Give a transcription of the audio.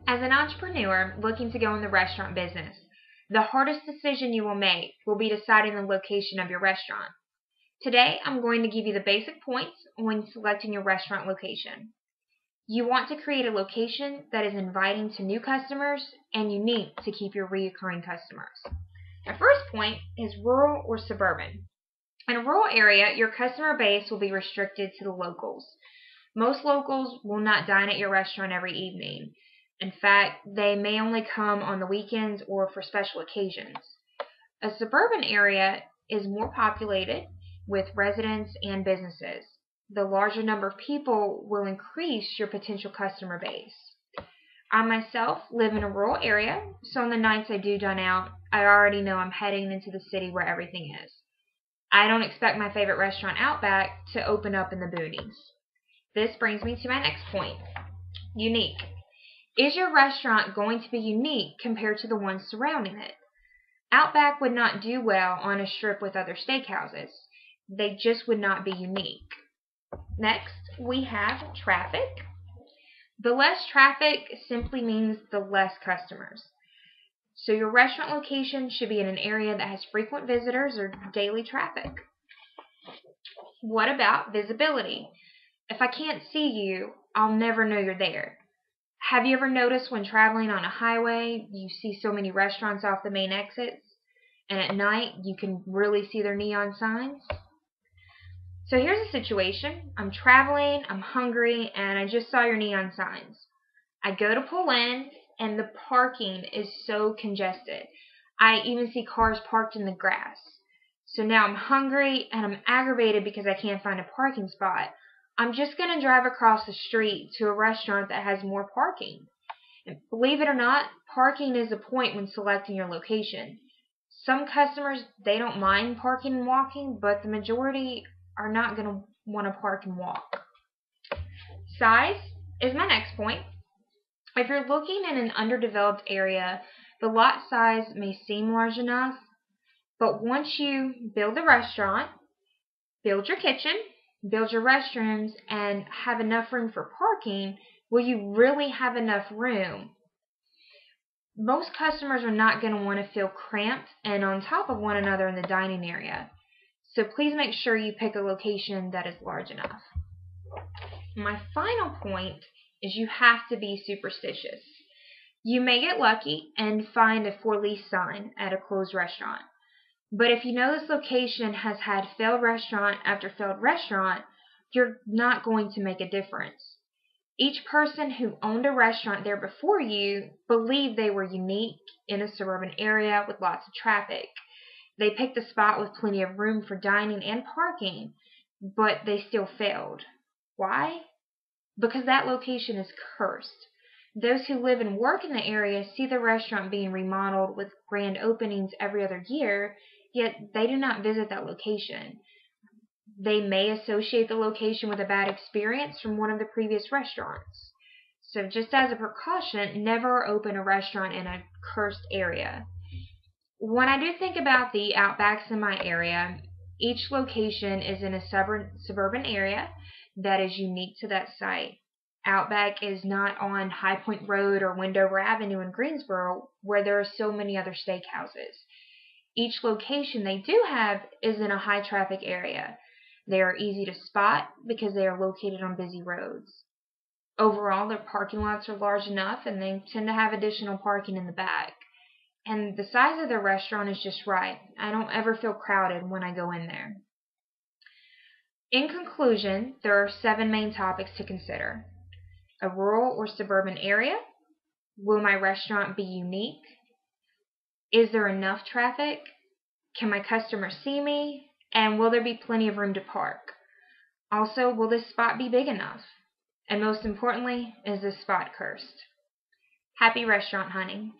As an entrepreneur looking to go in the restaurant business, the hardest decision you will make will be deciding the location of your restaurant. Today, I'm going to give you the basic points when selecting your restaurant location. You want to create a location that is inviting to new customers and unique to keep your recurring customers. The first point is rural or suburban. In a rural area, your customer base will be restricted to the locals. Most locals will not dine at your restaurant every evening. In fact, they may only come on the weekends or for special occasions. A suburban area is more populated with residents and businesses. The larger number of people will increase your potential customer base. I myself live in a rural area, so on the nights I do dine out, I already know I'm heading into the city where everything is. I don't expect my favorite restaurant Outback to open up in the boonies. This brings me to my next point. Unique. Is your restaurant going to be unique compared to the ones surrounding it? Outback would not do well on a strip with other steakhouses. They just would not be unique. Next, we have traffic. The less traffic simply means the less customers. So your restaurant location should be in an area that has frequent visitors or daily traffic. What about visibility? If I can't see you, I'll never know you're there. Have you ever noticed when traveling on a highway, you see so many restaurants off the main exits, and at night you can really see their neon signs? So here's a situation. I'm traveling, I'm hungry, and I just saw your neon signs. I go to pull in, and the parking is so congested. I even see cars parked in the grass. So now I'm hungry, and I'm aggravated because I can't find a parking spot. I'm just going to drive across the street to a restaurant that has more parking. And believe it or not, parking is a point when selecting your location. Some customers, they don't mind parking and walking, but the majority are not going to want to park and walk. Size is my next point. If you're looking in an underdeveloped area, the lot size may seem large enough, but once you build the restaurant, build your kitchen, build your restrooms, and have enough room for parking, will you really have enough room? Most customers are not going to want to feel cramped and on top of one another in the dining area. So please make sure you pick a location that is large enough. My final point is you have to be superstitious. You may get lucky and find a for lease sign at a closed restaurant. But if you know this location has had failed restaurant after failed restaurant, you're not going to make a difference. Each person who owned a restaurant there before you believed they were unique in a suburban area with lots of traffic. They picked a spot with plenty of room for dining and parking, but they still failed. Why? Because that location is cursed. Those who live and work in the area see the restaurant being remodeled with grand openings every other year, yet they do not visit that location. They may associate the location with a bad experience from one of the previous restaurants. So just as a precaution, never open a restaurant in a cursed area. When I do think about the Outbacks in my area, each location is in a suburban area that is unique to that site. Outback is not on High Point Road or Wendover Avenue in Greensboro, where there are so many other steakhouses. Each location they do have is in a high traffic area. They are easy to spot because they are located on busy roads. Overall, their parking lots are large enough and they tend to have additional parking in the back. And the size of the restaurant is just right. I don't ever feel crowded when I go in there. In conclusion, there are 7 main topics to consider. A rural or suburban area? Will my restaurant be unique? Is there enough traffic? Can my customers see me? And will there be plenty of room to park? Also, will this spot be big enough? And most importantly, is this spot cursed? Happy restaurant hunting!